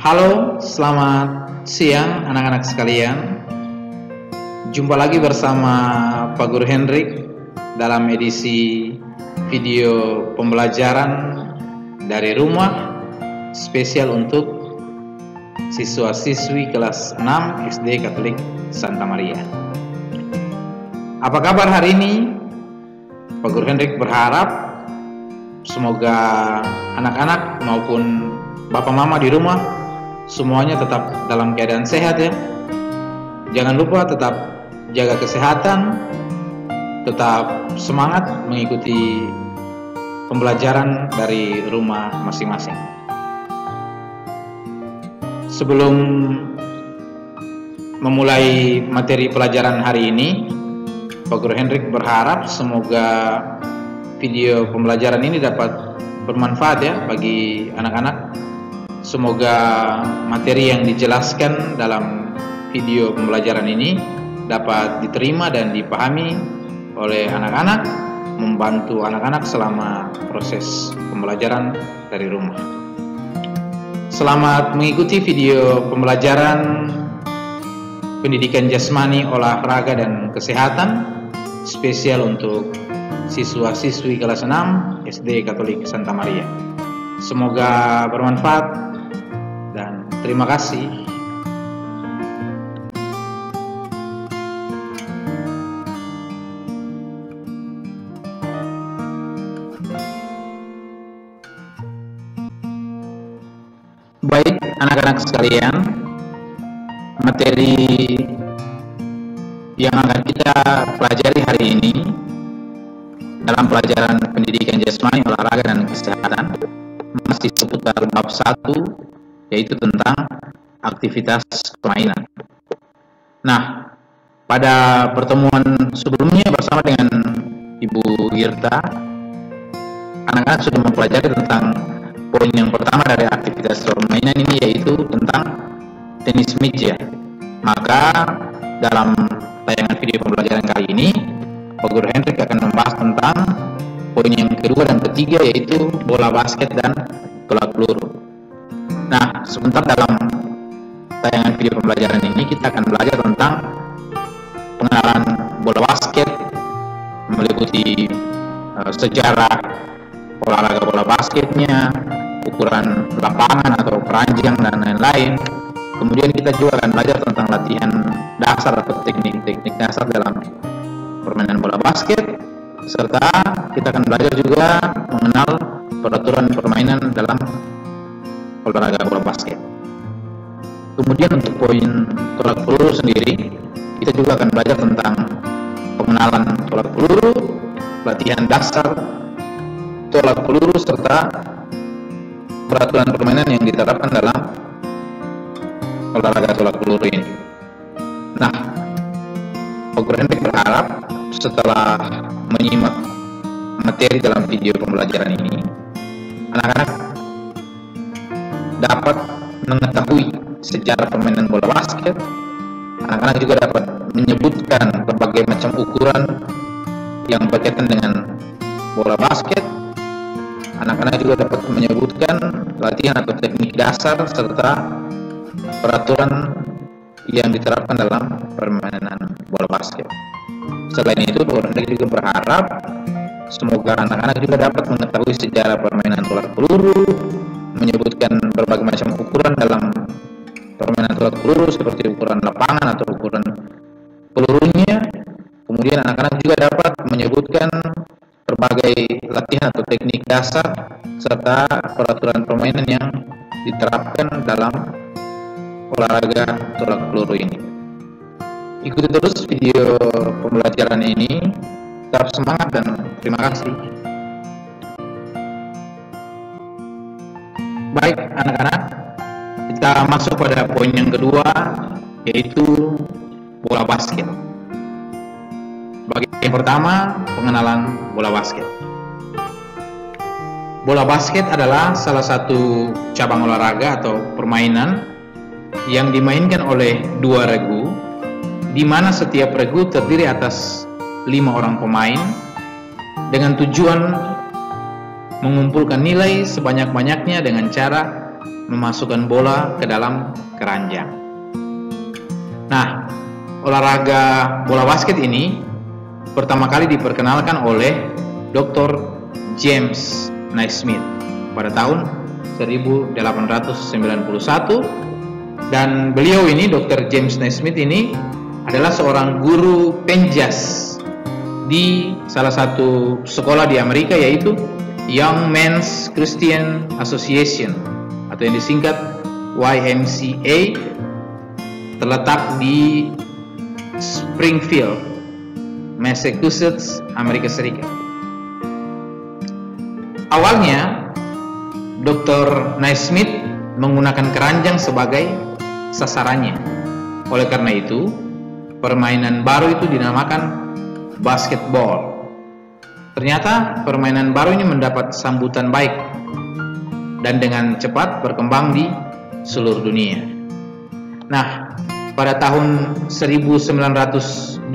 Halo, selamat siang anak-anak sekalian. Jumpa lagi bersama Pak Guru Hendrik dalam edisi video pembelajaran dari rumah spesial untuk siswa-siswi kelas 6 SD Katolik Santa Maria. Apa kabar hari ini? Pak Guru Hendrik berharap semoga anak-anak maupun bapak mama di rumah semuanya tetap dalam keadaan sehat ya. Jangan lupa tetap jaga kesehatan, tetap semangat mengikuti pembelajaran dari rumah masing-masing. Sebelum memulai materi pelajaran hari ini, Pak Guru Hendrik berharap semoga video pembelajaran ini dapat bermanfaat ya bagi anak-anak. Semoga materi yang dijelaskan dalam video pembelajaran ini dapat diterima dan dipahami oleh anak-anak, membantu anak-anak selama proses pembelajaran dari rumah. Selamat mengikuti video pembelajaran pendidikan jasmani, olahraga, dan kesehatan spesial untuk siswa-siswi kelas 6 SD Katolik Santa Maria. Semoga bermanfaat dan terima kasih. Baik anak-anak sekalian, materi yang akan kita pelajari hari ini dalam pelajaran pendidikan jasmani, olahraga, dan kesehatan masih seputar bab 1, yaitu tentang aktivitas permainan. Nah, pada pertemuan sebelumnya bersama dengan Ibu Irta, anak-anak sudah mempelajari tentang poin yang pertama dari aktivitas permainan ini, yaitu tentang tenis meja. Maka dalam tayangan video pembelajaran kali ini, Pak Guru Hendrik akan membahas tentang poin yang kedua dan ketiga, yaitu bola basket dan tolak peluru. Nah, sebentar dalam tayangan video pembelajaran ini kita akan belajar tentang pengenalan bola basket, meliputi sejarah olahraga bola basketnya, ukuran lapangan atau keranjang, dan lain-lain. Kemudian kita juga akan belajar tentang latihan dasar atau teknik-teknik dasar dalam permainan bola basket, serta kita akan belajar juga mengenal peraturan permainan dalam olahraga bola basket. Kemudian untuk poin tolak peluru sendiri, kita juga akan belajar tentang pengenalan tolak peluru, latihan dasar tolak peluru, serta peraturan permainan yang diterapkan dalam olahraga tolak peluru ini. Nah, Pak Guru Hendrik berharap setelah menyimak materi dalam video pembelajaran ini, anak-anak dapat mengetahui sejarah permainan bola basket. Anak-anak juga dapat menyebutkan berbagai macam ukuran yang berkaitan dengan bola basket. Anak-anak juga dapat menyebutkan latihan atau teknik dasar serta peraturan yang diterapkan dalam permainan bola basket. Selain itu, Pak Guru Hendrik juga berharap semoga anak-anak juga dapat mengetahui sejarah permainan tolak peluru, menyebutkan berbagai macam ukuran dalam permainan tolak peluru seperti ukuran lapangan atau ukuran pelurunya. Kemudian anak-anak juga dapat menyebutkan berbagai latihan atau teknik dasar serta peraturan permainan yang diterapkan dalam olahraga tolak peluru ini. Ikuti terus video pembelajaran ini. Tetap semangat dan terima kasih. Baik anak-anak, kita masuk pada poin yang kedua, yaitu bola basket. Bagian yang pertama, pengenalan bola basket. Bola basket adalah salah satu cabang olahraga atau permainan yang dimainkan oleh dua regu, di mana setiap regu terdiri atas 5 orang pemain dengan tujuan mengumpulkan nilai sebanyak-banyaknya dengan cara memasukkan bola ke dalam keranjang. Nah, olahraga bola basket ini pertama kali diperkenalkan oleh Dr. James Naismith pada tahun 1891, dan beliau ini, Dr. James Naismith ini adalah seorang guru penjas di salah satu sekolah di Amerika, yaitu Young Men's Christian Association atau yang disingkat YMCA, terletak di Springfield, Massachusetts, Amerika Serikat. Awalnya Dr. Naismith menggunakan keranjang sebagai sasarannya. Oleh karena itu, permainan baru itu dinamakan basketball. Ternyata permainan baru ini mendapat sambutan baik dan dengan cepat berkembang di seluruh dunia. Nah, pada tahun 1924,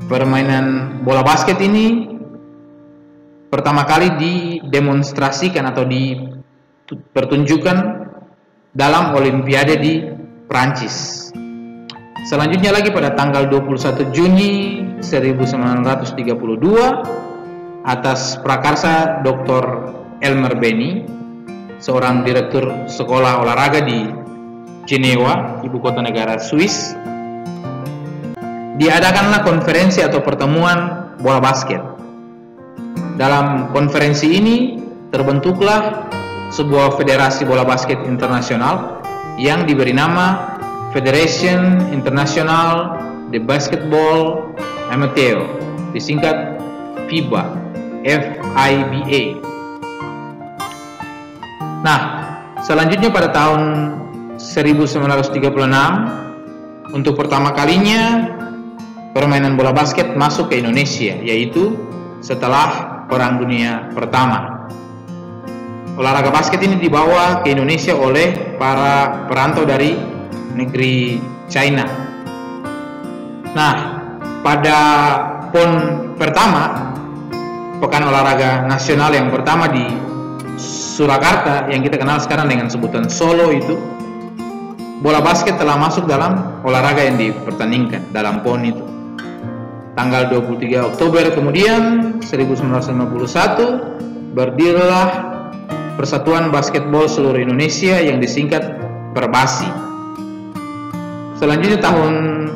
permainan bola basket ini pertama kali didemonstrasikan atau dipertunjukkan dalam Olimpiade di Prancis. Selanjutnya lagi pada tanggal 21 Juni 1932 atas prakarsa Dr. Elmer Benny, seorang direktur sekolah olahraga di Jenewa, ibu kota negara Swiss, diadakanlah konferensi atau pertemuan bola basket. Dalam konferensi ini terbentuklah sebuah federasi bola basket internasional yang diberi nama Federation International de Basketball Amateur, disingkat FIBA, FIBA. Nah, selanjutnya pada tahun 1936, untuk pertama kalinya permainan bola basket masuk ke Indonesia, yaitu setelah Perang Dunia Pertama. Olahraga basket ini dibawa ke Indonesia oleh para perantau dari negeri China. Nah, pada PON pertama, Pekan Olahraga Nasional yang pertama di Surakarta, yang kita kenal sekarang dengan sebutan Solo itu, bola basket telah masuk dalam olahraga yang dipertandingkan dalam PON itu. Tanggal 23 Oktober kemudian 1951 berdirilah Persatuan Basketball Seluruh Indonesia yang disingkat Perbasi. Selanjutnya tahun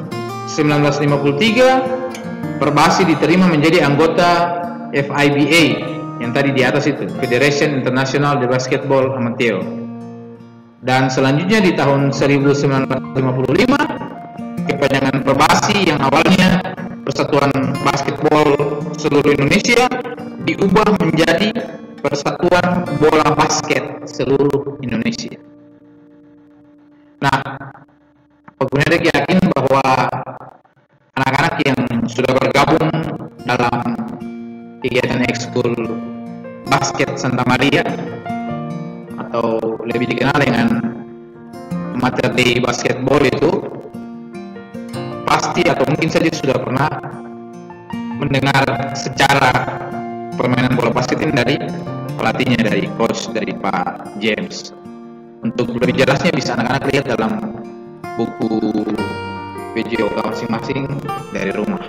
1953 Perbasi diterima menjadi anggota FIBA yang tadi di atas itu, Federation International de Basketball Amateur. Dan selanjutnya di tahun 1955 kepanjangan Perbasi yang awalnya Persatuan Basketball Seluruh Indonesia diubah menjadi Persatuan Bola Basket Seluruh Indonesia. Nah, Pak Gunadek yakin bahwa anak-anak yang sudah bergabung dalam kegiatan ekskul basket Santa Maria atau lebih dikenal dengan Amateur Day Basketball itu pasti atau mungkin saja sudah pernah mendengar secara permainan bola basket ini dari pelatihnya, dari coach, dari Pak James. Untuk lebih jelasnya bisa anak-anak lihat dalam buku PJOK masing-masing dari rumah.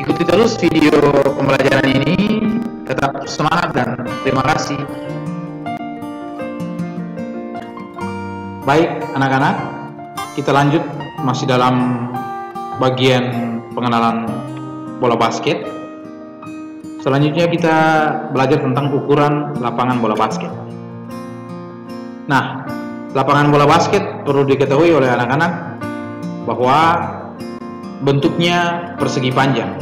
Ikuti terus video pembelajaran ini, tetap semangat dan terima kasih. Baik anak-anak, kita lanjut masih dalam bagian pengenalan bola basket. Selanjutnya kita belajar tentang ukuran lapangan bola basket. Nah, lapangan bola basket perlu diketahui oleh anak-anak bahwa bentuknya persegi panjang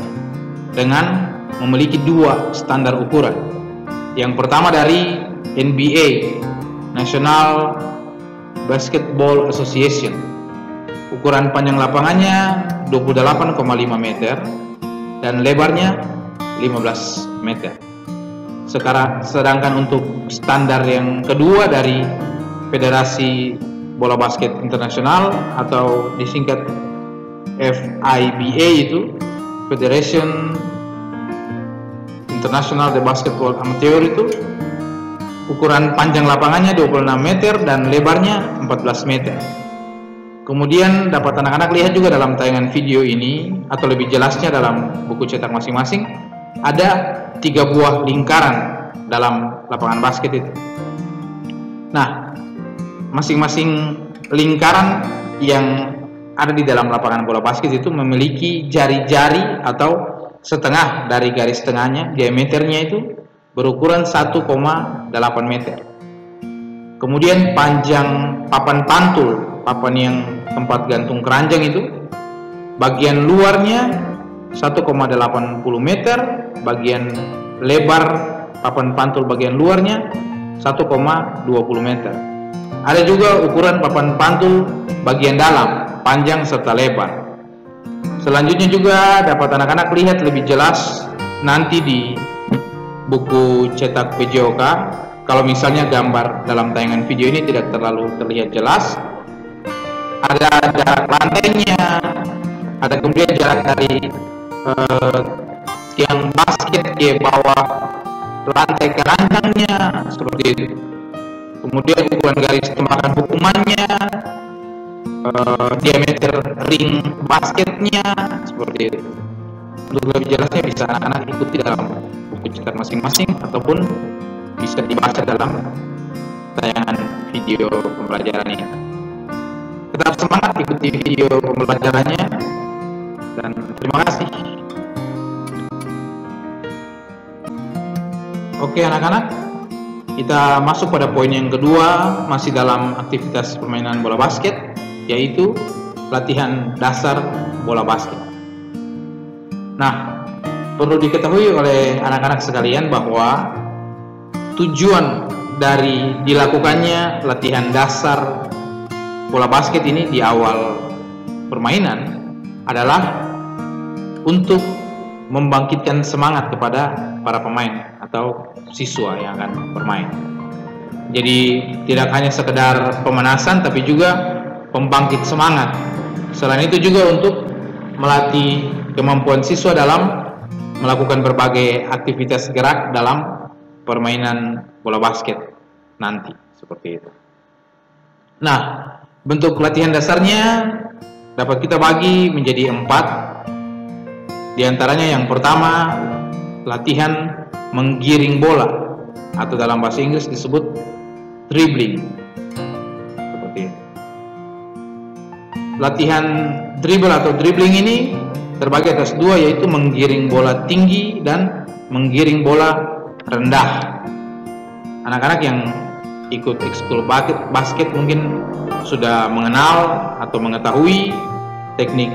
dengan memiliki dua standar ukuran. Yang pertama dari NBA, National Basketball Association. Ukuran panjang lapangannya 28,5 meter dan lebarnya 15 meter. Sedangkan untuk standar yang kedua dari Federasi Bola Basket Internasional atau disingkat FIBA itu, Federation International de Basketball Amateur itu, ukuran panjang lapangannya 26 meter dan lebarnya 14 meter. Kemudian dapat anak-anak lihat juga dalam tayangan video ini, atau lebih jelasnya dalam buku cetak masing-masing, ada 3 buah lingkaran dalam lapangan basket itu. Nah, masing-masing lingkaran yang ada di dalam lapangan bola basket itu memiliki jari-jari atau setengah dari garis tengahnya, diameternya itu berukuran 1,8 meter. Kemudian panjang papan pantul, papan yang tempat gantung keranjang itu, bagian luarnya 1,80 meter, bagian lebar papan pantul bagian luarnya 1,20 meter. Ada juga ukuran papan pantul bagian dalam, panjang serta lebar. Selanjutnya juga dapat anak-anak lihat lebih jelas nanti di buku cetak PJOK. Kalau misalnya gambar dalam tayangan video ini tidak terlalu terlihat jelas, ada jarak lantainya, ada kemudian jarak dari tiang basket ke bawah lantai keranjangnya, seperti itu. Kemudian ukuran garis tembakan hukumannya, diameter ring basketnya, seperti itu. Untuk lebih jelasnya bisa anak-anak ikuti dalam buku cetak masing-masing ataupun bisa dibaca dalam tayangan video pembelajaran ini. Tetap semangat ikuti video pembelajarannya dan terima kasih. Oke anak-anak, kita masuk pada poin yang kedua, masih dalam aktivitas permainan bola basket, yaitu latihan dasar bola basket. Nah, perlu diketahui oleh anak-anak sekalian bahwa tujuan dari dilakukannya latihan dasar bola basket ini di awal permainan adalah untuk membangkitkan semangat kepada para pemain atau siswa yang akan bermain. Jadi tidak hanya sekedar pemanasan, tapi juga pembangkit semangat. Selain itu juga untuk melatih kemampuan siswa dalam melakukan berbagai aktivitas gerak dalam permainan bola basket nanti, seperti itu. Nah, bentuk latihan dasarnya dapat kita bagi menjadi 4. Di antaranya yang pertama, latihan menggiring bola, atau dalam bahasa Inggris disebut dribbling, seperti itu. Latihan dribble atau dribbling ini terbagi atas 2, yaitu menggiring bola tinggi dan menggiring bola rendah. Anak-anak yang ikut ekskul basket mungkin sudah mengenal atau mengetahui teknik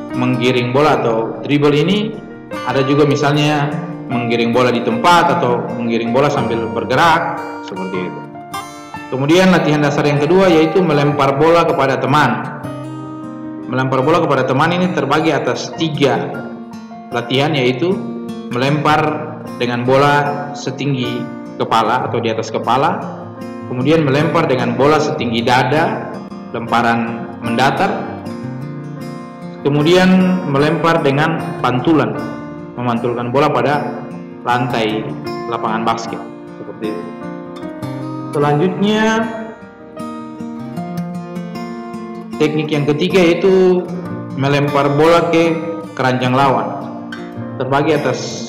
menggiring bola atau dribble ini. Ada juga misalnya menggiring bola di tempat atau menggiring bola sambil bergerak, seperti itu. Kemudian latihan dasar yang kedua yaitu melempar bola kepada teman. Melempar bola kepada teman ini terbagi atas 3 latihan, yaitu melempar dengan bola setinggi kepala atau di atas kepala, kemudian melempar dengan bola setinggi dada, lemparan mendatar, kemudian melempar dengan pantulan, memantulkan bola pada lantai lapangan basket, seperti itu. Selanjutnya teknik yang ketiga yaitu melempar bola ke keranjang lawan. Terbagi atas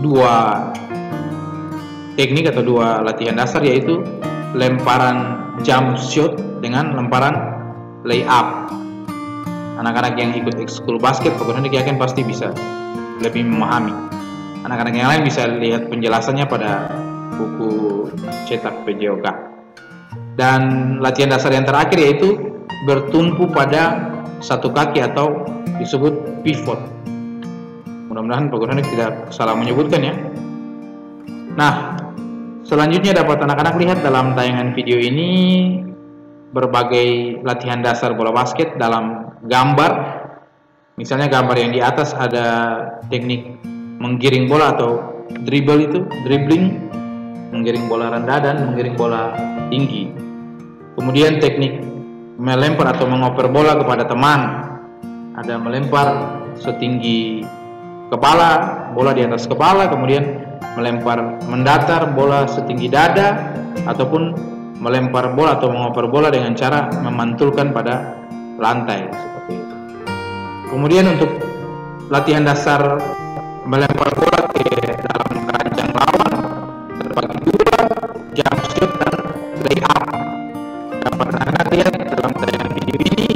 2 teknik atau 2 latihan dasar, yaitu lemparan jump shot dengan lemparan layup. Anak-anak yang ikut ekskul basket pokoknya yakin pasti bisa lebih memahami. Anak-anak yang lain bisa lihat penjelasannya pada buku cetak PJOK. Dan latihan dasar yang terakhir yaitu bertumpu pada 1 kaki atau disebut pivot. Mudah-mudahan Pak Guru tidak salah menyebutkan ya. Nah, selanjutnya dapat anak-anak lihat dalam tayangan video ini berbagai latihan dasar bola basket dalam gambar. Misalnya gambar yang di atas ada teknik menggiring bola atau dribble itu, dribbling, menggiring bola rendah dan menggiring bola tinggi. Kemudian teknik melempar atau mengoper bola kepada teman, ada melempar setinggi kepala, bola di atas kepala, kemudian melempar mendatar bola setinggi dada, ataupun melempar bola atau mengoper bola dengan cara memantulkan pada lantai seperti itu. Kemudian untuk latihan dasar melempar bola ke dalam keranjang lawan terbagi dua, jump shot dan lay up. Dapat Anda lihat dalam tayangan video ini,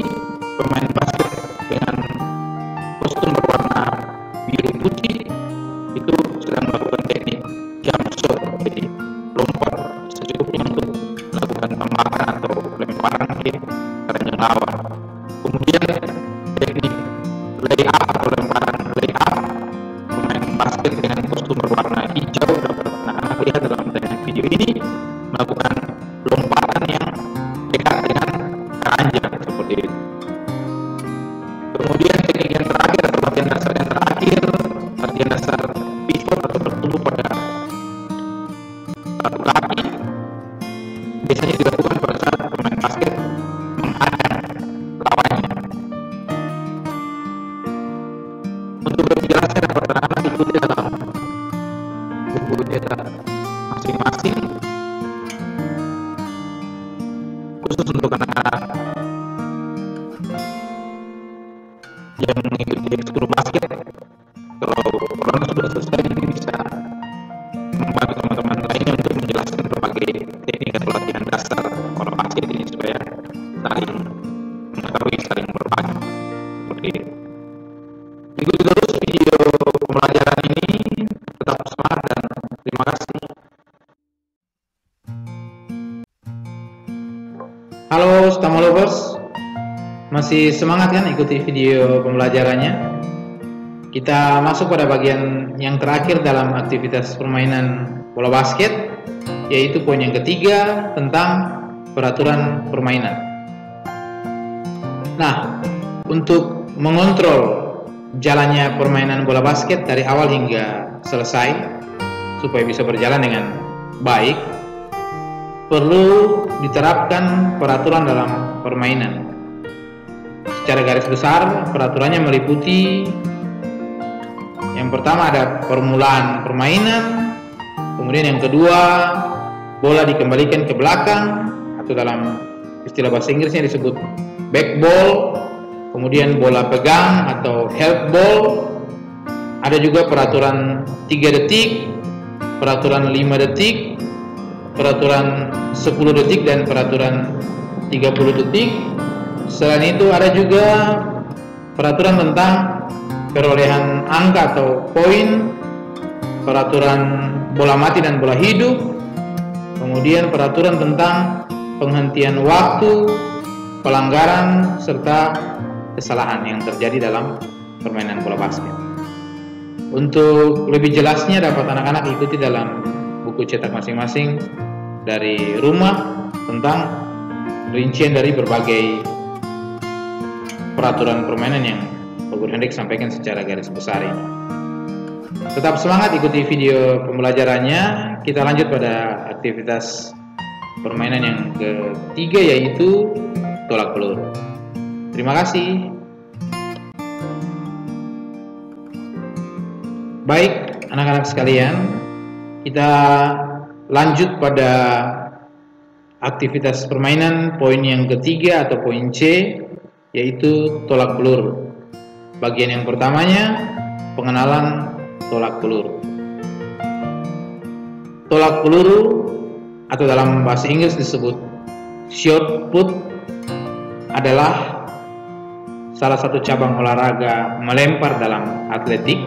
pemain basket dengan kostum berwarna biru putih itu sedang melakukan teknik jump shot, jadi lompat secukupnya untuk melakukan tembakan atau lemparan ke keranjang lawan. Kemudian teknik lay up atau lemparan lay up, pemain basket dengan kostum berwarna hijau dapat Anda lihat dalam tayangan video ini melakukan lompatan yang dekat dengan keranjang seperti itu. Kemudian teknik yang terakhir atau latihan dasar yang terakhir, latihan dasar pivot atau bertumbuh pada satu kaki, biasanya dilakukan pada saat pemain basket menghadang lawannya. Untuk lebih jelasnya dapat Anda ikuti dalam buku cetak masing-masing, khusus untuk anak-anak yang mengikuti ekskul basket. Kalau orang sudah selesai, ini bisa membantu teman-teman lainnya untuk menjelaskan berbagai teknik atau latihan dasar bola basket ini supaya saling mengetahui, saling berbagi seperti itu. Ikuti terus video pembelajaran ini, tetap semangat dan terima kasih. Halo Stama Lovers, masih semangat kan ikuti video pembelajarannya? Kita masuk pada bagian yang terakhir dalam aktivitas permainan bola basket, yaitu poin yang ketiga tentang peraturan permainan. Nah, untuk mengontrol jalannya permainan bola basket dari awal hingga selesai supaya bisa berjalan dengan baik, perlu diterapkan peraturan dalam permainan. Secara garis besar, peraturannya meliputi yang pertama ada permulaan permainan, kemudian yang kedua bola dikembalikan ke belakang atau dalam istilah bahasa Inggrisnya disebut back ball, kemudian bola pegang atau help ball. Ada juga peraturan 3 detik, peraturan 5 detik, peraturan 10 detik dan peraturan 30 detik. Selain itu ada juga peraturan tentang perolehan angka atau poin, peraturan bola mati dan bola hidup, kemudian peraturan tentang penghentian waktu, pelanggaran, serta kesalahan yang terjadi dalam permainan bola basket. Untuk lebih jelasnya dapat anak-anak ikuti dalam buku cetak masing-masing dari rumah tentang rincian dari berbagai peraturan permainan yang Pak Guru Hendrik sampaikan secara garis besar ini. Tetap semangat ikuti video pembelajarannya. Kita lanjut pada aktivitas permainan yang ketiga, yaitu tolak peluru. Terima kasih. Baik, anak-anak sekalian, kita lanjut pada aktivitas permainan poin yang ketiga atau poin C, yaitu tolak peluru. Bagian yang pertamanya, pengenalan tolak peluru. Tolak peluru atau dalam bahasa Inggris disebut shot put adalah salah satu cabang olahraga melempar dalam atletik,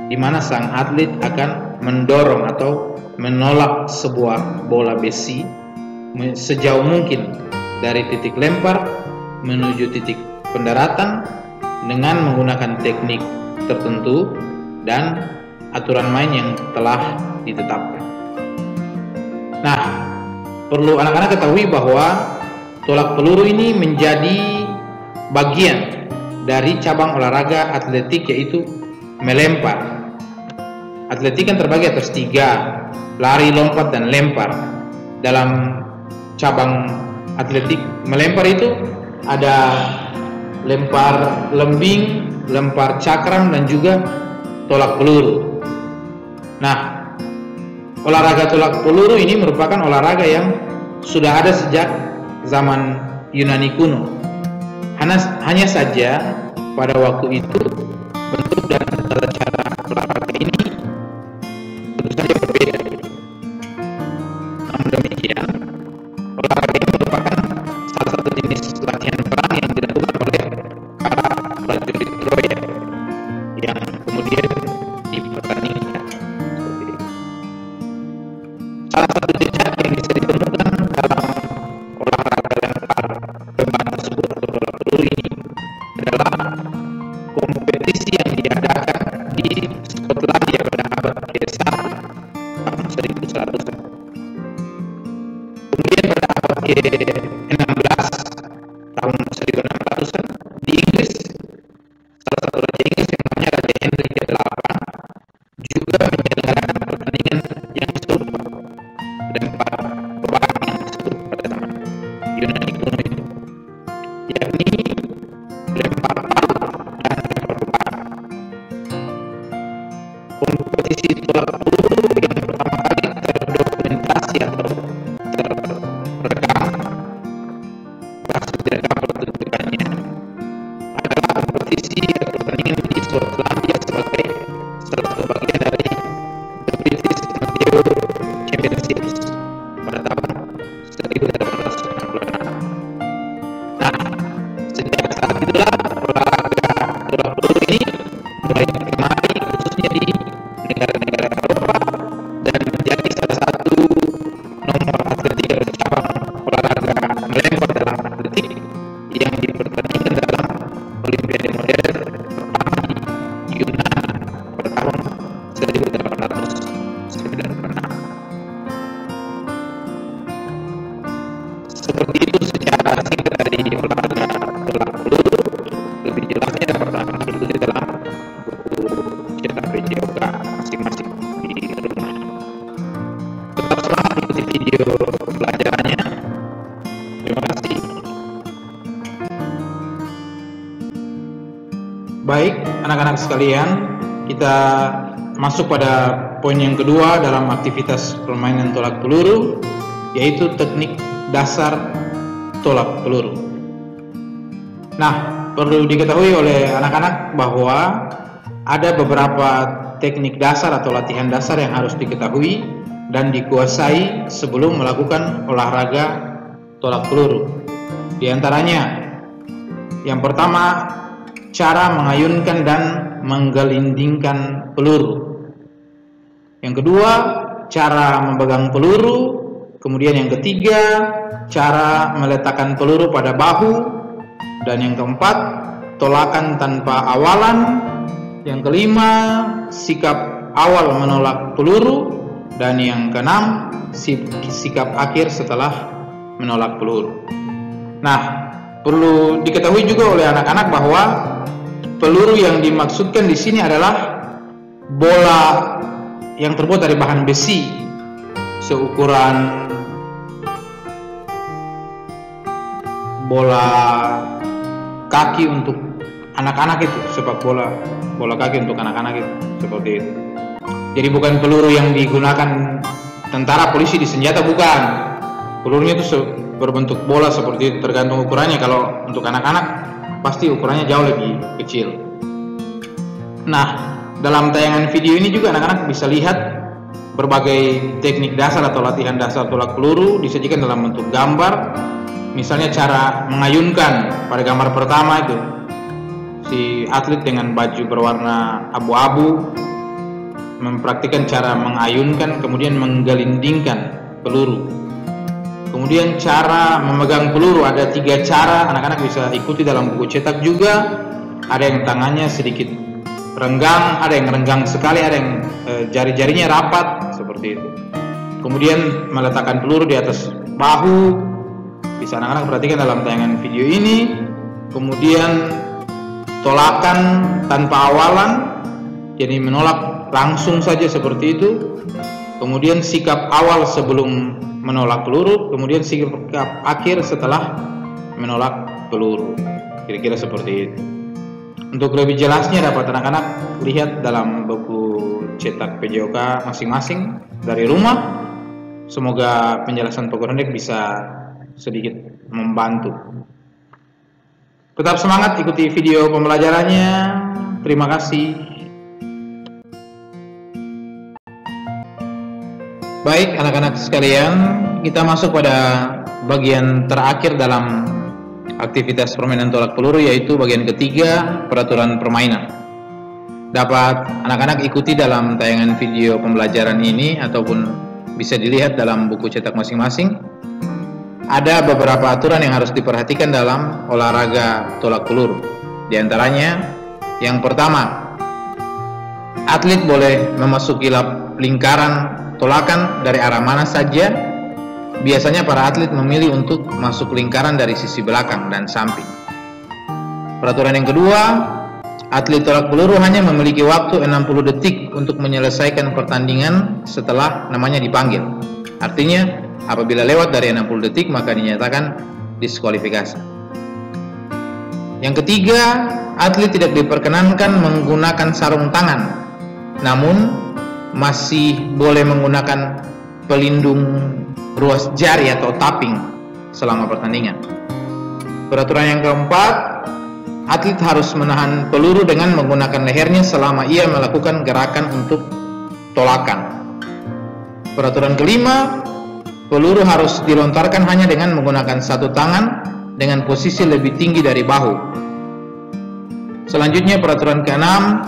di mana sang atlet akan mendorong atau menolak sebuah bola besi sejauh mungkin dari titik lempar menuju titik pendaratan dengan menggunakan teknik tertentu dan aturan main yang telah ditetapkan. Nah, perlu anak-anak ketahui bahwa tolak peluru ini menjadi bagian dari cabang olahraga atletik, yaitu melempar. Atletik kan terbagi atas 3, lari, lompat, dan lempar. Dalam cabang atletik melempar itu ada lempar lembing, lempar cakram, dan juga tolak peluru. Nah, olahraga tolak peluru ini merupakan olahraga yang sudah ada sejak zaman Yunani kuno. Hanya saja pada waktu itu bentuk dan tata cara olahraga ini tentu saja berbeda. Namun demikian, olahraga ini merupakan salah satu jenis latihan perang yang dilakukan oleh para prajurit Troya yang kemudian dipertandingkan. Salah satu jejak yang bisa ditemukan dalam olahraga lempar bebas tersebut atau tolak peluru ini adalah kompetisi yang diadakan di Skotlandia pada abad ke-1 tahun 1100. Kemudian pada abad ke-16 tahun 1600-an di Inggris, salah satu raja Inggris yang namanya Raja Henry ke-8 juga menyelenggarakan pertandingan yang serupa lempar bebas yang disebut pada zaman Yunani kuno itu, yakni lempar palu dan lempar bebas. Kompetisi tolak peluru yang pertama kali terdokumentasi atau terekam, berhasil direkam pertunjukannya adalah kompetisi atau pertandingan di Skotlandia sebagai salah satu bagian dari The British Amateur Championships pada tahun 1866. Nah, sejak saat itulah olahraga tolak peluru ini mulai digemari khususnya di negara-negara Eropa dan menjadi salah satu nomor atletik atau cabang olahraga melempar dalam atletik yang dipertandingkan dalam Olimpiade modern pertama di Yunani pada tahun 1896. Seperti itu secara singkat dari olahraga tolak peluru. Lebih jelasnya dapat Anda ikuti dalam buku cetak PJOK masing-masing di rumah. Tetap semangat ikuti video pelajarannya. Terima kasih. Baik, anak-anak sekalian, kita masuk pada poin yang kedua dalam aktivitas permainan tolak peluru, yaitu teknik dasar tolak peluru. Nah, perlu diketahui oleh anak-anak bahwa ada beberapa teknik dasar atau latihan dasar yang harus diketahui dan dikuasai sebelum melakukan olahraga tolak peluru. Di antaranya, yang pertama, cara mengayunkan dan menggelindingkan peluru. Yang kedua, cara memegang peluru. Kemudian yang ketiga, cara meletakkan peluru pada bahu. Dan yang keempat, tolakan tanpa awalan. Yang kelima, sikap awal menolak peluru. Dan yang keenam, sikap akhir setelah menolak peluru. Nah, perlu diketahui juga oleh anak-anak bahwa peluru yang dimaksudkan di sini adalah bola yang terbuat dari bahan besi seukuran bola kaki untuk anak-anak itu, sepak bola kaki untuk anak-anak itu, seperti itu. Jadi bukan peluru yang digunakan tentara, polisi di senjata, bukan. Pelurunya itu berbentuk bola seperti itu, tergantung ukurannya. Kalau untuk anak-anak pasti ukurannya jauh lebih kecil. Nah, dalam tayangan video ini juga anak-anak bisa lihat berbagai teknik dasar atau latihan dasar tolak peluru disajikan dalam bentuk gambar. Misalnya cara mengayunkan. Pada gambar pertama itu si atlet dengan baju berwarna abu-abu mempraktikkan cara mengayunkan, kemudian menggelindingkan peluru. Kemudian cara memegang peluru, ada 3 cara, anak-anak bisa ikuti dalam buku cetak juga. Ada yang tangannya sedikit renggang, ada yang renggang sekali, ada yang jari-jarinya rapat, seperti itu. Kemudian meletakkan peluru di atas bahu, bisa anak-anak perhatikan dalam tayangan video ini. Kemudian tolakan tanpa awalan, jadi menolak langsung saja seperti itu. Kemudian sikap awal sebelum menolak peluru, kemudian sikap akhir setelah menolak peluru. Kira-kira seperti itu. Untuk lebih jelasnya dapat anak-anak lihat dalam buku cetak PJOK masing-masing dari rumah. Semoga penjelasan Pak Guru Hendrik bisa sedikit membantu. Tetap semangat ikuti video pembelajarannya. Terima kasih. Baik anak-anak sekalian, kita masuk pada bagian terakhir dalam aktivitas permainan tolak peluru, yaitu bagian ketiga, peraturan permainan. Dapat anak-anak ikuti dalam tayangan video pembelajaran ini ataupun bisa dilihat dalam buku cetak masing-masing. Ada beberapa aturan yang harus diperhatikan dalam olahraga tolak peluru. Di antaranya, yang pertama, atlet boleh memasuki lingkaran tolakan dari arah mana saja. Biasanya para atlet memilih untuk masuk lingkaran dari sisi belakang dan samping. Peraturan yang kedua, atlet tolak peluru hanya memiliki waktu 60 detik untuk menyelesaikan pertandingan setelah namanya dipanggil. Artinya, apabila lewat dari 60 detik maka dinyatakan diskualifikasi. Yang ketiga, atlet tidak diperkenankan menggunakan sarung tangan, namun masih boleh menggunakan pelindung ruas jari atau tapping selama pertandingan. Peraturan yang keempat, atlet harus menahan peluru dengan menggunakan lehernya selama ia melakukan gerakan untuk tolakan. Peraturan kelima, peluru harus dilontarkan hanya dengan menggunakan satu tangan dengan posisi lebih tinggi dari bahu. Selanjutnya peraturan keenam,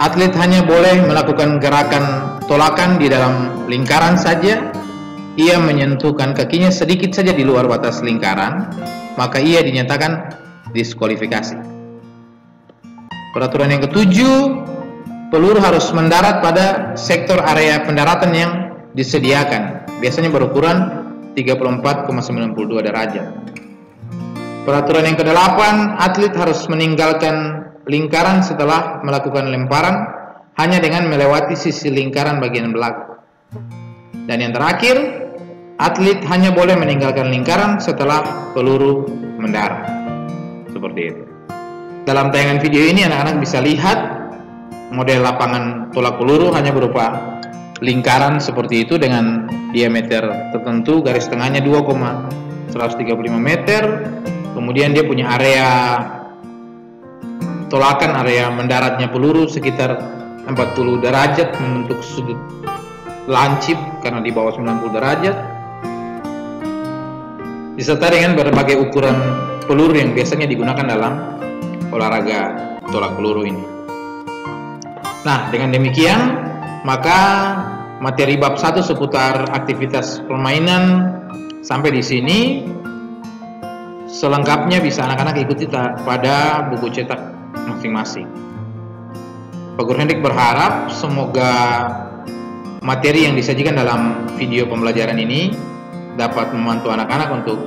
atlet hanya boleh melakukan gerakan tolakan di dalam lingkaran saja. Ia menyentuhkan kakinya sedikit saja di luar batas lingkaran, maka ia dinyatakan diskualifikasi. Peraturan yang ketujuh, peluru harus mendarat pada sektor area pendaratan yang disediakan, biasanya berukuran 34,92 derajat. Peraturan yang kedelapan, atlet harus meninggalkan lingkaran setelah melakukan lemparan hanya dengan melewati sisi lingkaran bagian belakang. Dan yang terakhir, atlet hanya boleh meninggalkan lingkaran setelah peluru mendarat. Seperti itu. Dalam tayangan video ini anak-anak bisa lihat model lapangan tolak peluru hanya berupa lingkaran seperti itu dengan diameter tertentu, garis tengahnya 2,135 meter. Kemudian dia punya area tolakan, area mendaratnya peluru sekitar 40 derajat membentuk sudut lancip karena di bawah 90 derajat, disertai dengan berbagai ukuran peluru yang biasanya digunakan dalam olahraga tolak peluru ini. Nah, dengan demikian maka materi bab 1 seputar aktivitas permainan sampai di sini. Selengkapnya bisa anak-anak ikuti pada buku cetak masing-masing. Pak Guru Hendrik berharap semoga materi yang disajikan dalam video pembelajaran ini dapat membantu anak-anak untuk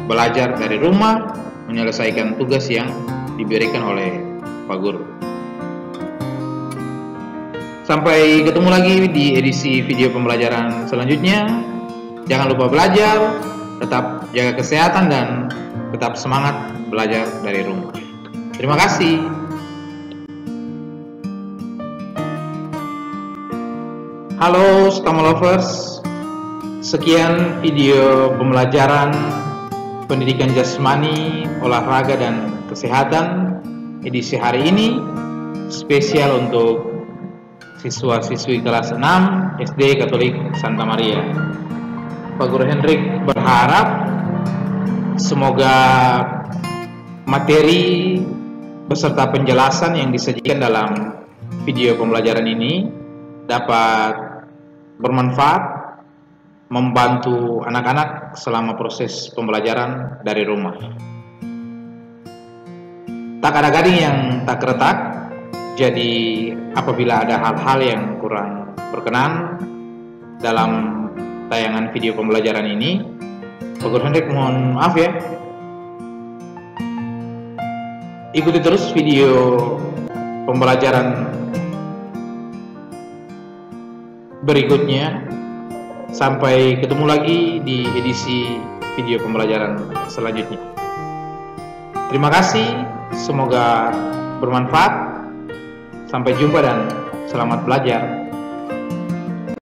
belajar dari rumah, menyelesaikan tugas yang diberikan oleh Pak Guru. Sampai ketemu lagi di edisi video pembelajaran selanjutnya. Jangan lupa belajar, tetap jaga kesehatan, dan tetap semangat belajar dari rumah. Terima kasih. Halo Stama Lovers, sekian video pembelajaran pendidikan jasmani, olahraga, dan kesehatan edisi hari ini, spesial untuk siswa-siswi kelas 6 SD Katolik Santa Maria. Pak Guru Hendrik berharap semoga materi beserta penjelasan yang disajikan dalam video pembelajaran ini dapat bermanfaat, membantu anak-anak selama proses pembelajaran dari rumah. Tak ada gading yang tak retak, jadi apabila ada hal-hal yang kurang berkenan dalam tayangan video pembelajaran ini, Pak Guru Hendrik mohon maaf ya. Ikuti terus video pembelajaran berikutnya. Sampai ketemu lagi di edisi video pembelajaran selanjutnya. Terima kasih, semoga bermanfaat. Sampai jumpa dan selamat belajar.